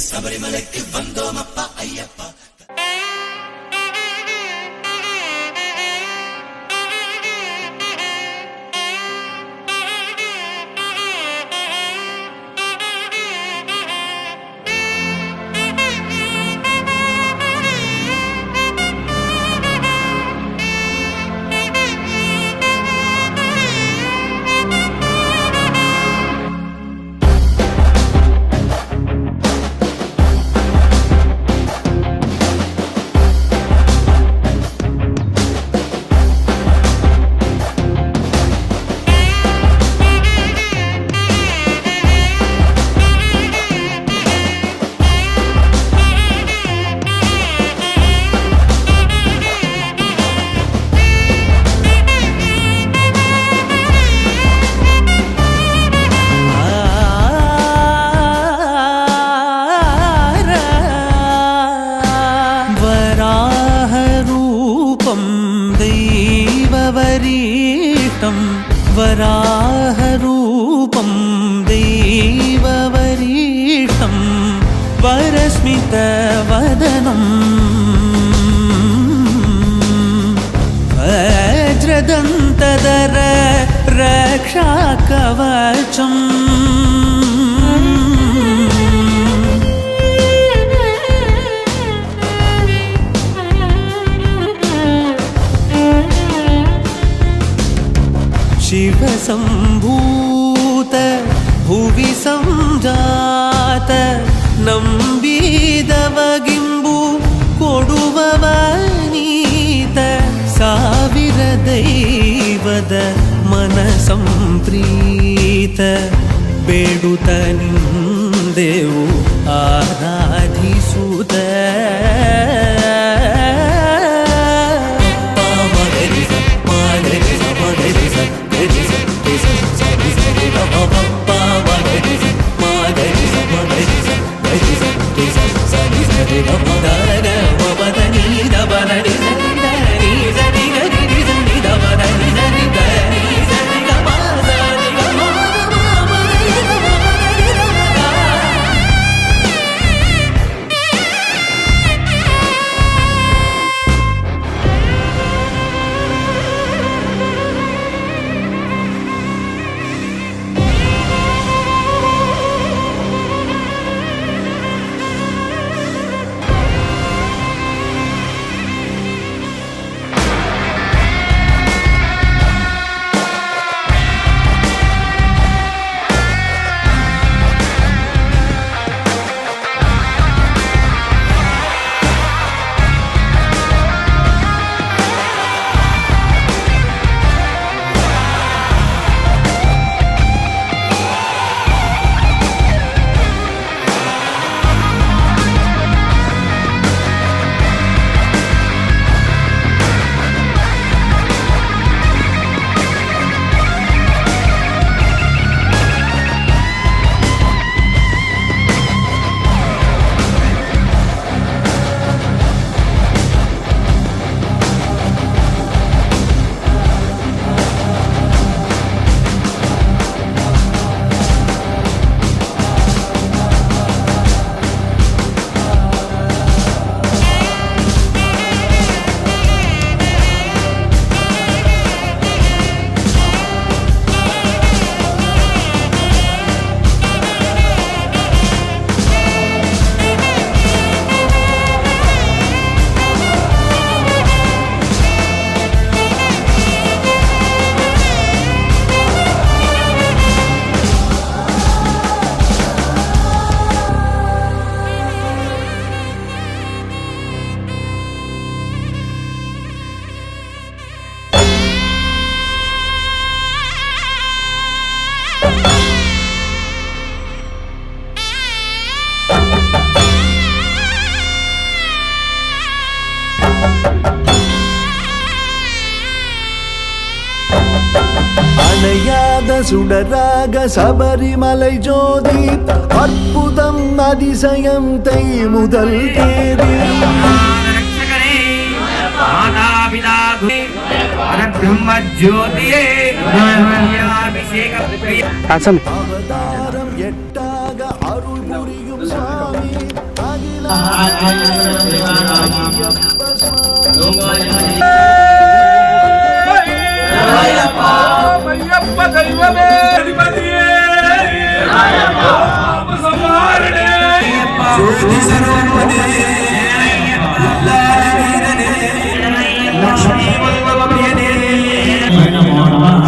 சபரிமலைக்கு வந்தோம் அப்பா ஐயப்பா. वराहरूपं दैववरीष्टं वरस्मितवदनं वज्रदन्तधर रक्षाकवचम् शिवसम्भूत भुवि संजात नम्बिदवगिम्बु कोडुववनीत ಸಾವಿರ ದೈವದ ಮನಸಂಪ್ರೀತ ಬೇಡುತ್ತ ನಿಂದೆವು ಆರಾಧಿಸುತ್ತ அணையாத சுடராக சபரிமலை ஜோதி அற்புதம் அதிசயம் தை முதல் தேதி పరబ్రహ్మ జ్యోతియే అభిషేక அவதாரம் எட்டாக அருள் புரியும் சுவாமி అయ్యప్ప దైవమే అధిపతియే అయ్యప్ప సంహారణే జ్యోతి సర్వపదే లక్ష్మీ వల్లభ్యదే నమో నమః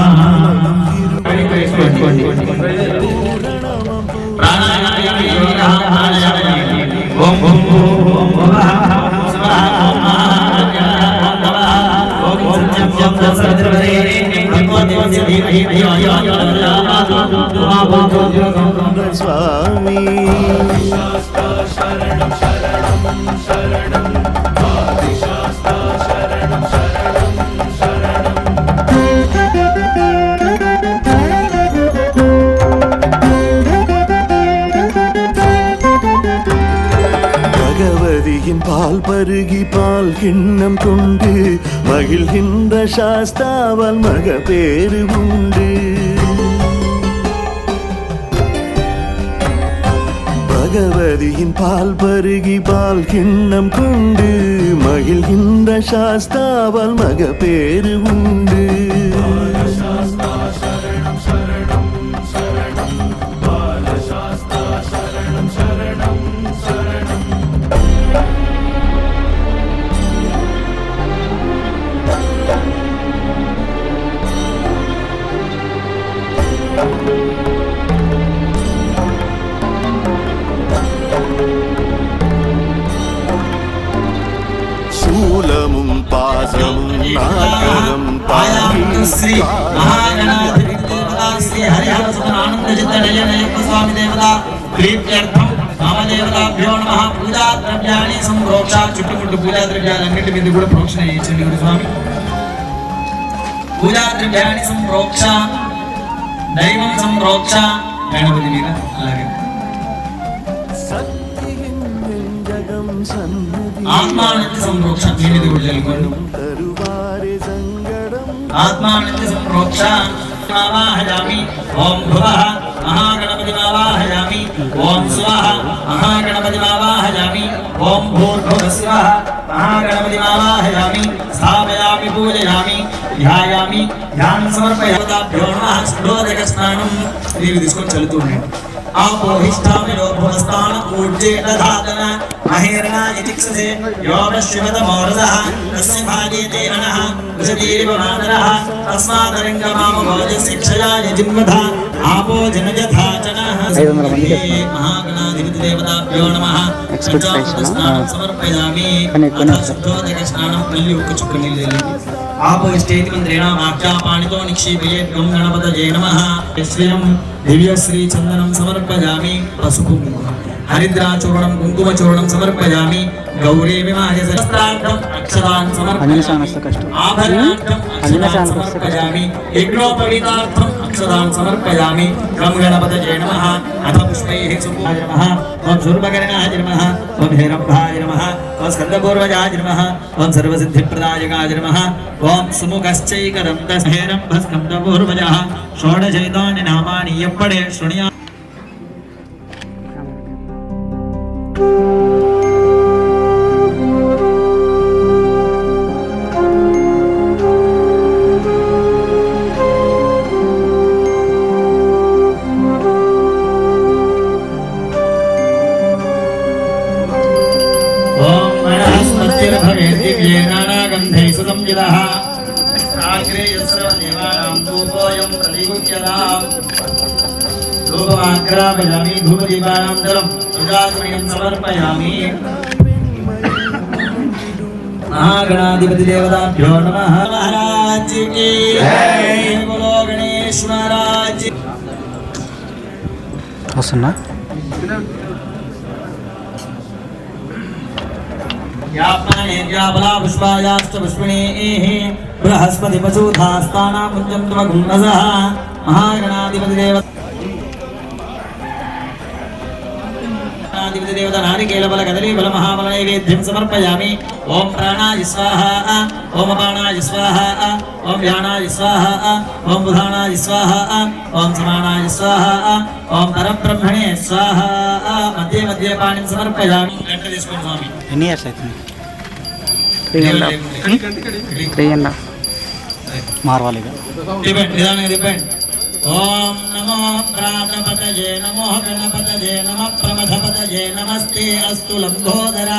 ఓం ఓం ఓం స్వామి பகவதியின் பால் பருகி பால் கிண்ணம் கொண்டு மகிழ்கின்ற சாஸ்தாவால் மக பேரு உண்டு. பகவதியின் பால் பருகி பால் கிண்ணம் கொண்டு மகிழ்கின்ற சாஸ்தாவால் மக பேரு உண்டு. శూలముం పాశముం నాగరం శ్రీ శ్రీ హరిహరసుతనానందచిత్తనయనయ్యప్ప స్వామి దేవత ప్రీత్యర్థం నామదేవతాభ్యో నమః పూజా ద్రవ్యాన్ని సంప్రోక్ష చుట్టుముట్టు పూజా ద్రవ్యాలన్నిటి మీద కూడా ప్రోక్షణ చేయించండి గురు స్వామి. పూజా ద్రవ్యాన్ని సంప్రోక్ష దైవం సంప్రోక్ష గణపతి మీద అలాగే ఆత్మానంద సంప్రోక్ష దీనిది కూడా జరుగుతుంది. ఆత్మానంద సంప్రోక్ష ఆవాహయామి ఓం భువః మహాగణపతి ఆవాహయామి ఓం స్వః మహాగణపతి ఆవాహయామి ఓం భూర్భువః స్వః మహాగణపతి ఆవాహయామి స్థాపయామి పూజయామి ధ్యాయామి ధ్యానం సమర్పయామి శ్లోదక స్నానం నీరు తీసుకొని చల్లుతూ ఉండండి. ఆపోహిష్టామిలో భువస్థాన పూజ్యే దధాతన మహేరణ ఇతిక్షసే యోగశివతమోరసః తస్య భాగేతే రణః వృషదీరివమానరః తస్మాదరంగమామభోజ శిక్షయాయ జిన్వధ ఆపో జనజధాచనః మహాగణాధిపతి దేవతాభ్యో నమః స్నానం సమర్పయామి. శుద్ధోదక స్నానం మళ్ళీ ఒక చుక్క నీళ్ళు చల్లండి. ఆపోహిష్టేతి మంత్రేణ వాక్యాపాణితో నిక్షేపయేత్ గం గణపతయే నమః. శ్రీయం దివ్యశ్రీ చందనం సమర్పయామి. పసుపు హరిద్రాచూర్ణం కుంకుమచూర్ణం సమర్పయామి. గౌరీ విమాయ సహస్రార్థం అక్షరాన్ సమర్పయామి. ఆభరణార్థం అక్షరాన్ సమర్పయామి. యజ్ఞోపవీతార్థం అక్షరాన్ సమర్పయామి. గం గణపతయే నమః. అథ పుష్పైః సుభాయ నమః. ఓం శూర్పకర్ణాయ నమః. ఓం హేరంభాయ నమః. ఓం స్కందపూర్వజాయ నమః. ఓం సర్వసిద్ధిప్రదాయకాయ నమః. ఓం సుముఖశ్చైకదంతహేరంభస్కందపూర్వజః. షోడశైతాని నామాని ఎప్పడే శృణ్యా. ధూపమాగ్రాపయామి. ధూపదీపానంతరం సుజాతుర్యం సమర్పయామి. మహాగణాధిపతి దేవతాభ్యో నమః. మహారాజ్ కి జై. బోలో గణేష్ మహారాజ్. వస్తున్నా పుష్పాయాశ్చ పుష్పిణీః బృహస్పతి పశూధాస్తానా పుంజం తవ గుండసః. మహాగణాధిపతి దేవత वाहनाधिपति देवता नारिकेल बल कदली बल महाबल नैवेद्यं समर्पयामि ओम प्राणाय स्वाहा ओम अपानाय स्वाहा ओम व्यानाय स्वाहा ओम बुधानाय स्वाहा ओम समानाय स्वाहा ओम परब्रह्मणे स्वाहा मध्ये मध्ये पाणिं समर्पयामि गंట తీసుకోండి స్వామి ఎన్ని ఇయర్స్ అవుతుంది 3 అండ్ మార్వాలి డిపెండ్ నిదానంగా డిపెండ్ ఓం నమో ప్రాణపతయే నమో గణపతయే నమః ప్రమథపతయే నమస్తే అస్తు లంబోదర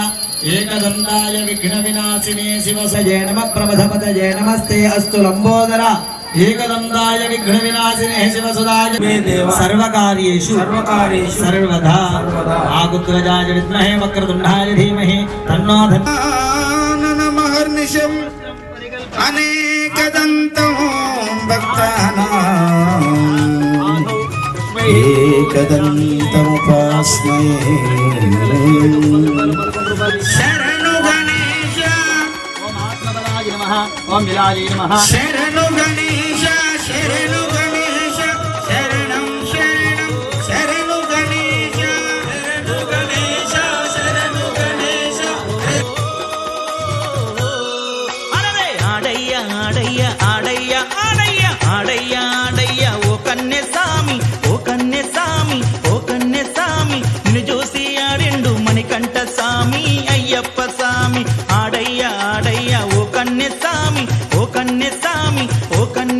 ఏకదంతాయ విఘ్న వినాశినే శివసయే నమః ప్రమథపతయే నమస్తే అస్తు లంబోదర ఏకదంతాయ విఘ్న వినాశినే శివసుదాయ సర్వకార్యేషు సర్వదా ఆగుత్రజాయ విద్మహే వక్రతుండాయ ధీమహి తన్నో మహర్నిశం అనేకదంతం భక్తానాం ఏకదంతముపాస్మయే శరణు గణేశ ఓం ఆత్మబలాయ నమః ఓం విలాయ నమః శరణు గణేశ శరణు గణేశ శరణం శరణం శరణు గణేశ శరణు గణేశ శరణు గణేశ ఆడయ్య ఆడయ్య ఆడయ్య ఆడయ్య ఆడయ్య ఆడయ్య ఓ కన్నె సామి ఓ కన్నె సామి ఓ కన్నె సామి నిన్ను చూసి ఆడిండు మణికంఠ సామి అయ్యప్ప సామి ఆడయ్య ఆడయ్య ఓ కన్నె సామి ఓ కన్నె సామి ఓ కన్నె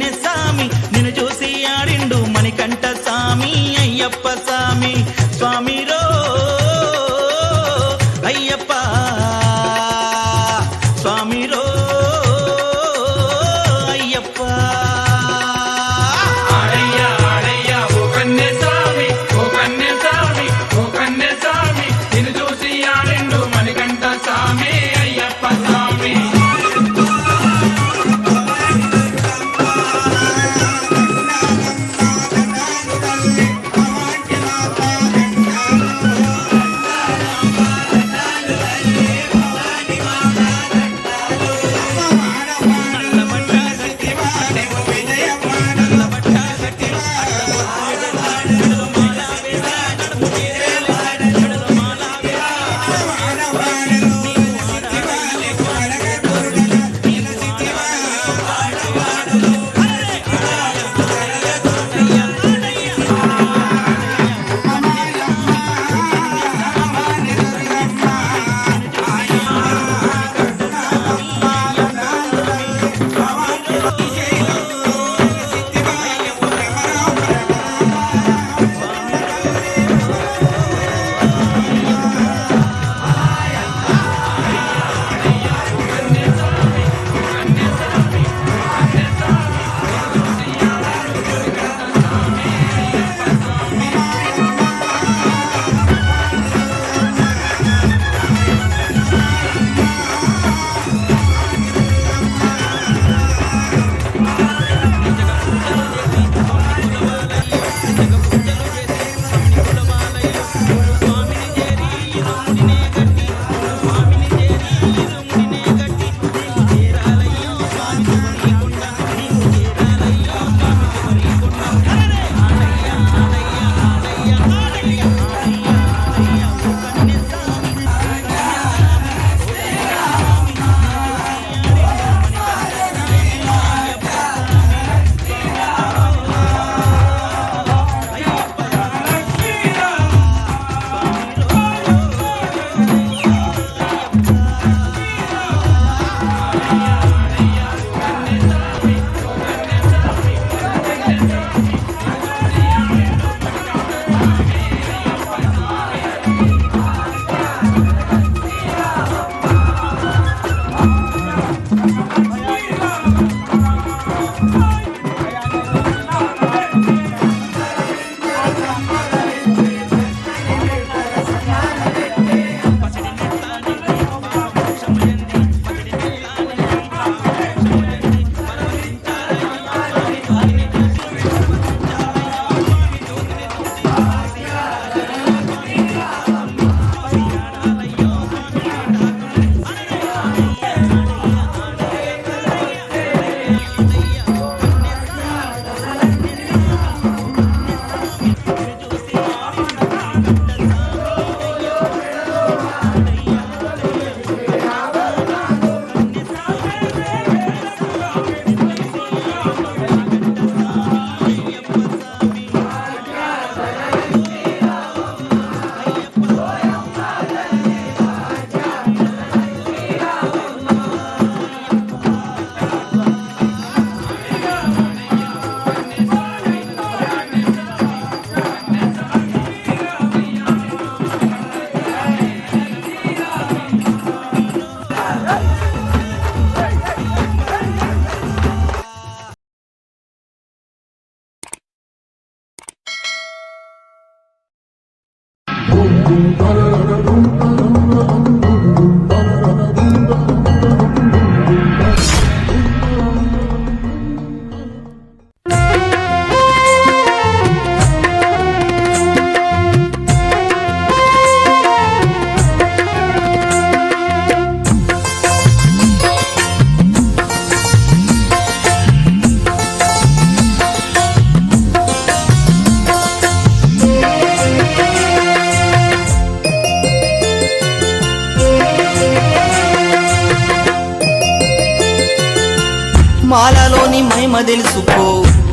మాలలోని మహిమ తెలుసుకో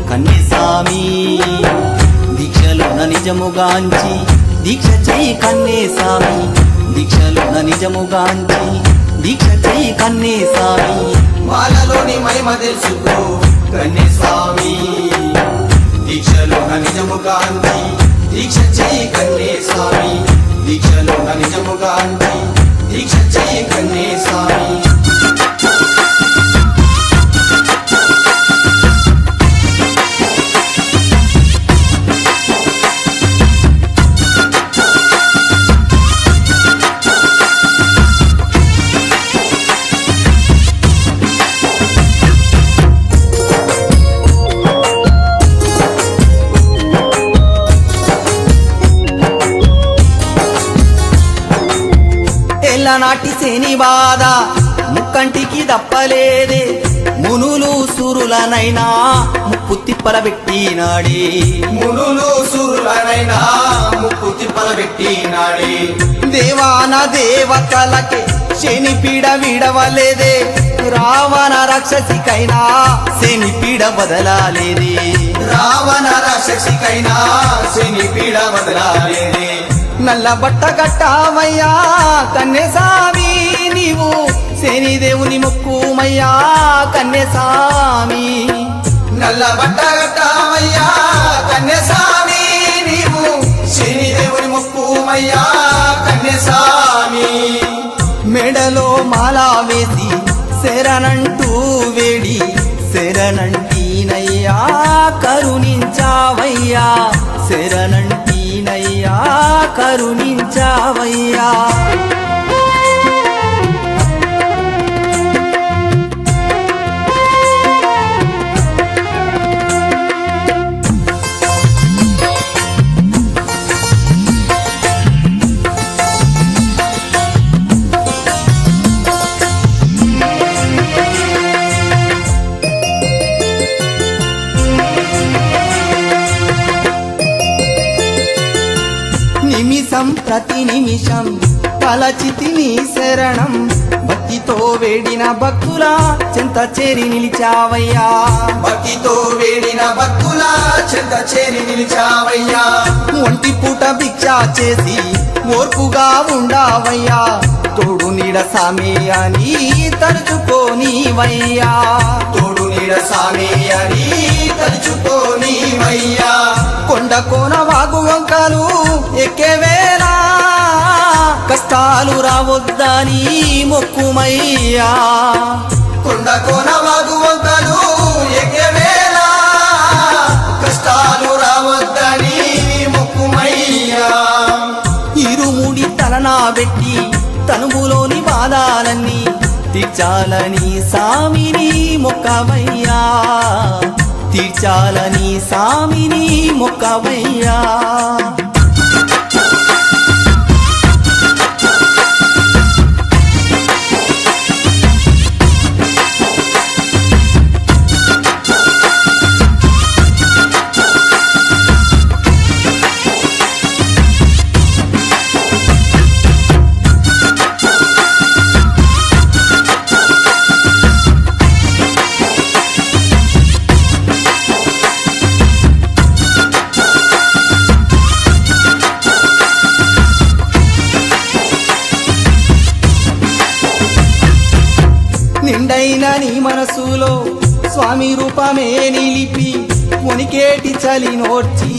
కన్నేసామి, దీక్షలోన నిజముగాంచి దీక్ష చెయ్యి కన్నేసామి, దీక్షలోన నిజముగాంచి దీక్ష చెయ్యి కన్నేసామి. మాలలోని మహిమ తెలుసుకో కన్నేసామి, దీక్షలోన నిజముగాంచి దీక్ష చెయ్యి కన్నేసామి, దీక్షలోన నిజముగాంచి దీక్ష చెయ్యి కన్నేసామి. నాటి శని బాధ ముక్కంటికి దప్పలేదే, మునులు సురులనైనా ముప్పు తిప్పల పెట్టినాడే, మునులు సురులనైనా ముప్పు తిప్పల పెట్టినాడే. దేవాన దేవతలకే శని పీడ విడవలేదే, రావణ రాక్షసికైనా శని పీడ బదలాలేదే, రావణ రాక్షసికైనా శని పీడ బదలాలేదే. నల్ల బట్ట కట్టావయ్యా కన్నేసామి, నీవు శనిదేవుని మొక్కుమయ్యా కన్నేసామి. నల్ల బట్ట కట్టావయ్యా కన్నేసామి, నీవు శనిదేవుని మొక్కుమయ్యా కన్నేసామి. మెడలో మాల వేసి శరణంటూ వేడి శరణంటీనయ్యా కరుణించావయ్యా, శరణంటీనయ్యా కరుణించావయ్యా. నిమిషం ప్రతి నిమిషం తలచితి నీ శరణం, భక్తితో వేడిన భక్తుల చెంత చేరి నిలిచావయ్యా, భక్తితో వేడిన భక్తుల చెంత చేరి నిలిచావయ్యా. ఒంటి పూట భిక్ష చేసి ఓర్పుగా ఉండావయ్యా, తోడు నీడ సామి అని తలుచుకోనివయ్యా, తోడు నీడ సామి అని తలుచుకోనివయ్యా. కొండ కోన వాగు వంకలు ఎక్కేవేళ కష్టాలు రావద్దని మొక్కుమయ్యా, కొండ కోన వాగు వంకలు ఎక్కేవేళ కష్టాలు రావద్దని మొక్కుమయ్యా. ఇరుముడి తలనా పెట్టి తనువులోని బాధాలన్నీ తీర్చాలని సామిని మొక్కవయ్యా, తీర్చాలని సామిని మొక్కవయ్యా. నిండైన నీ మనసులో స్వామి రూపమే నిలిపి వణికేటి చలి నోర్చి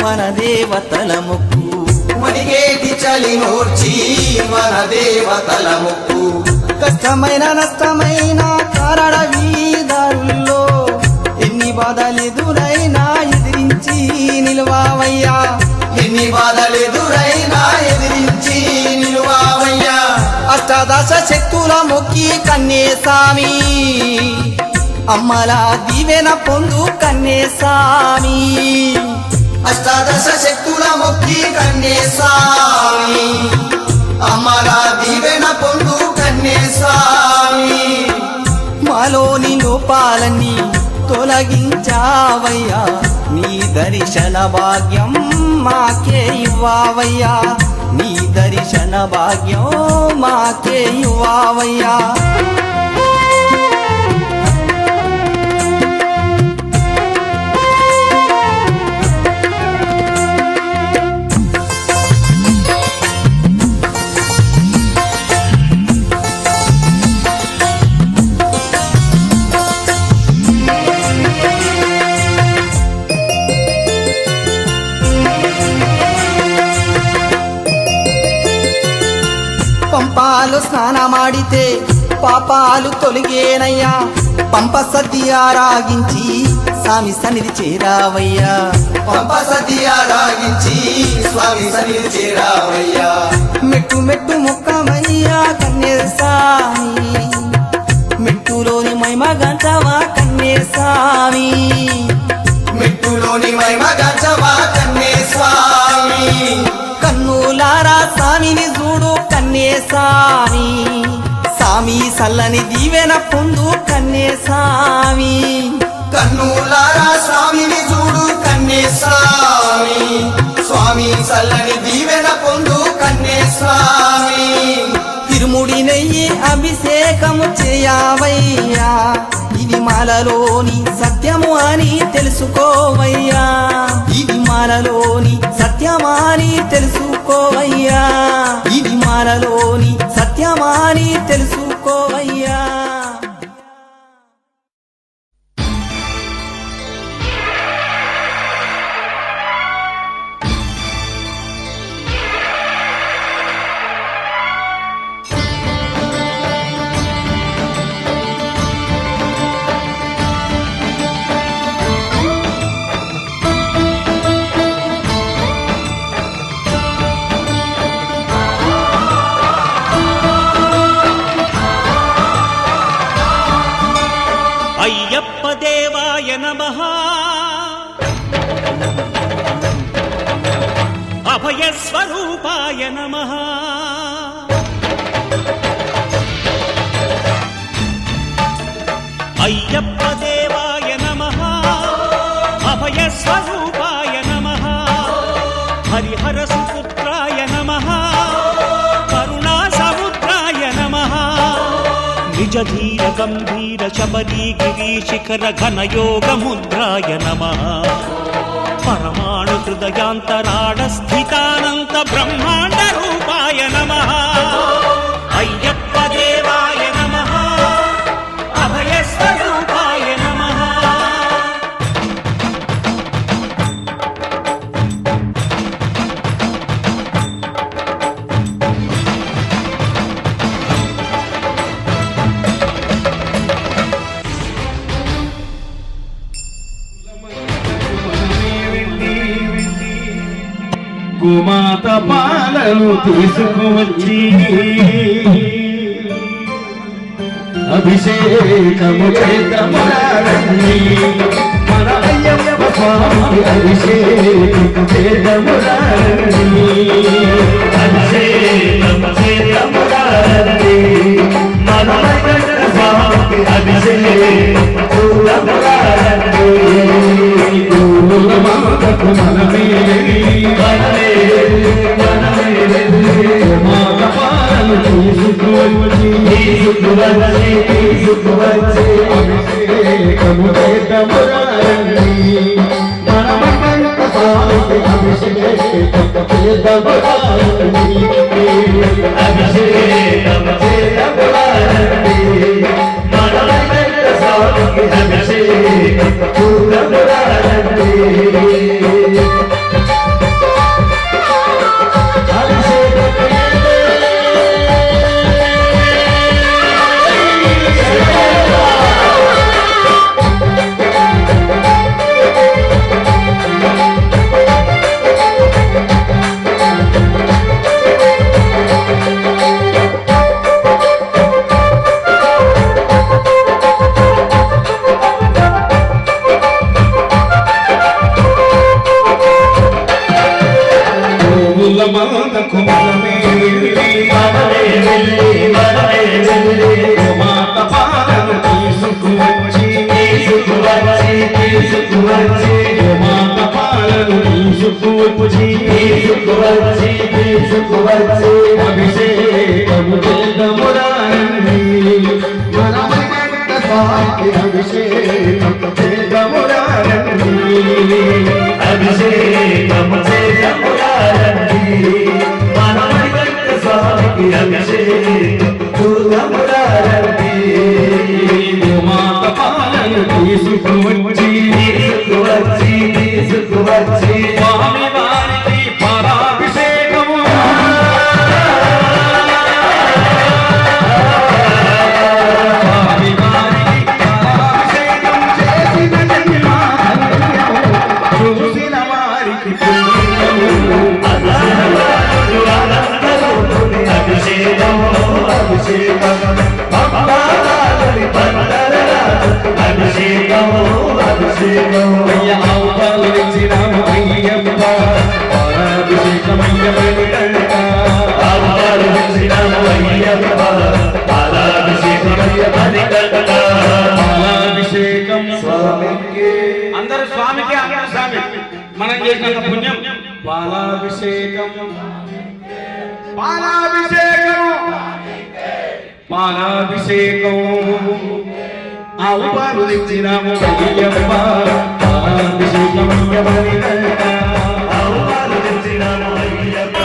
మన దేవతల మొక్కు, వణికేటి చలి నోర్చి మన దేవతల మొక్కు. కష్టమైన నష్టమైన కారడవీదారుల్లో ఎన్ని బాధలెదురైనా ఎదిరించి నిలవావయ్యా, ఎన్ని బాధలెదురైనా ఎదిరించి నిలువావయ్యా అష్టాదశ శక్తుల మొక్కి కన్నేసామి అమ్మల దీవెన పొందు కన్నేసామి అష్టాదశ శక్తుల మొక్కి కన్నేసామి అమ్మల దీవెన పొందు కన్నేసామి మాలోని లోపాలన్నీ తొలగించావయ్యా నీ దర్శన భాగ్యం మాకే ఇవ్వావయ్యా నీ దర్శన భాగ్యం మాకే ఇవ్వావయ్యా పంపాలు స్నానమాడితే పాపాలు తొలిగేనయ్యా పంప సద్ది ఆరాగించి స్వామి సన్నిధి చేరావయ్యా పంప సద్ది ఆరాగించి స్వామి సన్నిధి చేరావయ్యా మెట్టు మెట్టు ముక్కమయ్యా కన్నేసామి మెట్టులోని మహిమ గంటవా కన్నేసామి మెట్టులోని మహిమ గంటవా కన్నేసామి కన్నులారా స్వామిని చూడు కన్నేసామి సామి సల్లని దీవెన పొందు కన్నేసామి కన్నులారా స్వామిని చూడు కన్నేసామి స్వామి సల్లని దీవెన పొందు కన్నేసామి తిరుముడి నెయ్యి అభిషేకము చేయవయ్యా ఇది మాలలోని సత్యము అని తెలుసుకోవయ్యా ఇది మాలలోని సత్యమాని తెలుసుకోవయ్యా ఇది మాలలోని సత్యమాని తెలుసుకోవయ్యా అయ్యప్ప దేవాయ నమః అభయ స్వరూపాయ నమః అయ్యప్ప దేవాయ నమః అభయ స్వరూపాయ నమః హరిహర సుపుత్రాయ నమః కరుణా సముద్రాయ నమః నిజ ధీర గంభీర శబరీ గిరి శిఖర ఘన యోగ ముద్రాయ నమః పరమాణు హృదయాంతరాడ స్థితానంత బ్రహ్మాండ రూపాయ నమః అయ్యప్ప దేవాయ నమః అభయ స్వరూపాయ నమః గోమాత పాలను తీసుకువచ్చి అభిషేకము చేద్దామని మన అయ్యప్ప స్వామి అభిషేకము చేద్దామని అభిషేకము చేద్దామని మన అయ్యప్ప స్వామి అభిషేకము చేద్దామని మాతకు మనమే అభిషేకము చేద్దామని మనమంత స్వామికి అభిషేకము చేద్దామని అభిషేకము చేద్దామని మనమంత స్వామికి అభిషేకము చేద్దామని లోకమాత కుమరమే మాత పాలను తీసుకువచ్చి మాత పాలను తీసుకువచ్చి అభిషేకము చేద్దామురారండి మనమగట్ట స్వామికి అభిషేకము చేద్దామురారండి అభిషేకము చేద్దామురారండి మనమగట్ట స్వామికి అభిషేకము చూద్దామురారండి మాత పాలను తీసుకువచ్చి స్వామి వారికి పాదాభిషేకము స్వామి వారికి పాదాభిషేకం చేసిన జన్మాధన్యము చూసిన వారికి పుణ్యము అభిషేకము అయ్య ఆవుపాలించినాము అయ్యప్ప పాలాభిషేకమయ్యప్ప పాలాభిషేకం స్వామికి అందరు స్వామికి అందరు స్వామి మనం చేసినంత పుణ్యం పాలాభిషేకం పాలాభిషేకం ఆవు పాలు తెచ్చినాము అయ్యప్ప పాలాభిషేకమయ్యప్ప ఆవు పాలు తెచ్చినాము అయ్యప్ప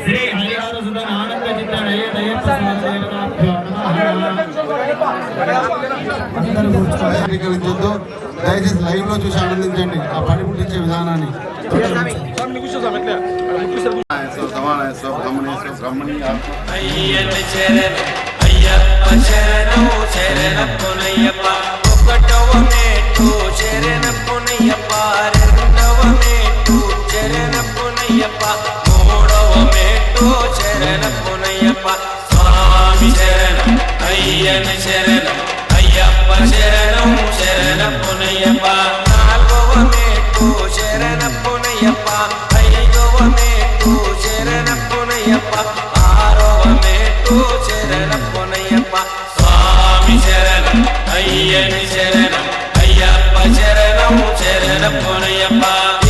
శ్రీ హరిహర సుధన ఆనంద చిత్తాయ దయప్ప స్వామి స్వీకరించొద్దు. దయచేసి లైవ్ లో చూసి ఆనందించండి ఆ పని పుట్టించే విధానాన్ని. అయ్యప్ప శరణు శరణప్పనయ్యప్ప ఒకటవ మేటు శరణప్ప శరణం అయ్యప్ప శరణం శరణపునయ్యప్ప నాలుగవ మెట్టు శరణపునయ్యప్ప ఐదవ మెట్టు శరణపునయ్యప్ప ఆరవ మెట్టు శరణపునయ్యప్ప స్వామి శరణం అయ్యని శరణం అయ్యప్ప శరణం శరణపునయ్యప్ప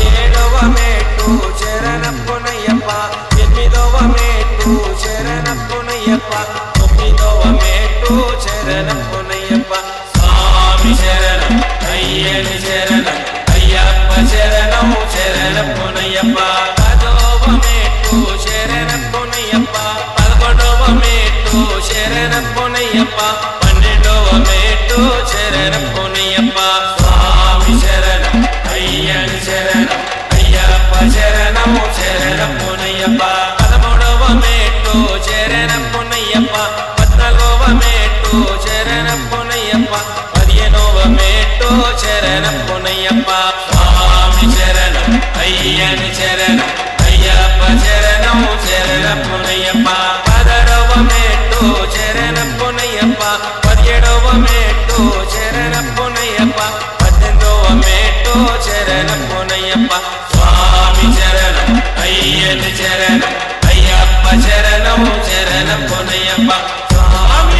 ఏడవ మెట్టు శరణపునయ్యప్ప ఎనిమిదవ మెట్టు శరణపునయ్యప్ప తొమ్మిదవ మెట్టు శరణపునయ్యప్ప స్వామి శరణం అయ్యని శరణం అయ్యప్ప శరణం శరణపునయ్యప్ప పదవ మెట్టు శరణపునయ్యప్ప పదకొండవ మెట్టు శరణపునయ్యప్ప పన్నెండవ మెట్టు శరణపునయ్యప్ప స్వామి శరణం అయ్యని శరణం అయ్యప్ప శరణం శరణపునయ్యప్ప పదమూడవ మెట్టు శరణపునయ్యప్ప పద్నాలుగవ మెట్టు శరణపునయ్యప్ప పదిహేనవ మెట్టు శరణపునయ్యప్ప స్వామి శరణం అయ్యని శరణం అయ్యప్ప శరణం శరణపునయ్యప్ప పదహారవ మెట్టు శరణపునయ్యప్ప పదిహేడవ మెట్టు శరణపునయ్యప్ప పద్దెనిమిదవ మెట్టు శరణపునయ్యప్ప స్వామి శరణం అయ్యని శరణం అయ్యప్ప శరణం శరణపునయ్యప్ప స్వామి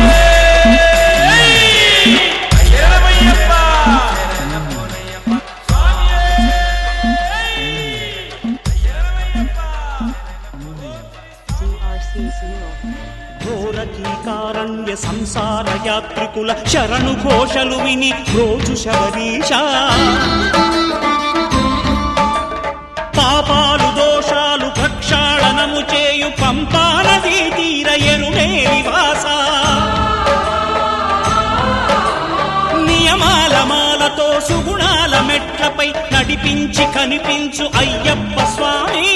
శరణమయ్యప్ప శరణపునయ్యప్ప స్వామి ఘోరకీకారణ్య సంసార యాత్రికుల శరణు ఘోషలు విని రోజు శబరీష పాపాలు దోషాలు ప్రక్షాళనము చేయు పంపా నదీ తీర ఎరుమే నివాస నియమాల మాలతో సుగుణాల మెట్లపై నడిపించి కనిపించు అయ్యప్ప స్వామి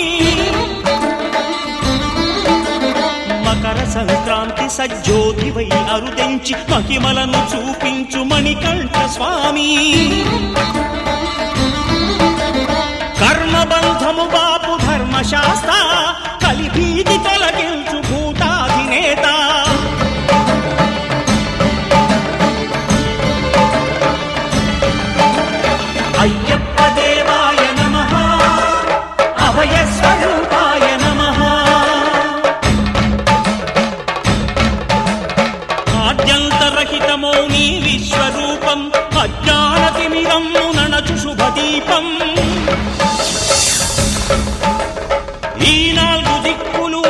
మకర సంక్రాంతి సజ్జోతివై అరుదెంచి మహిమలను చూపించు మణికంఠ స్వామి కర్మబంధము బాపు ధర్మశాస్త్ర కలిభీతి తొలగించు భూతాధినేత అయ్యప్ప దేవాయ నమః అభయ స్వరూపాయ నమః ఆద్యంతరహితమో నీ విశ్వరూపం అజ్ఞానతిమిరమ్ము నణచు శుభదీపం ఈ నాలుగు దిక్కులు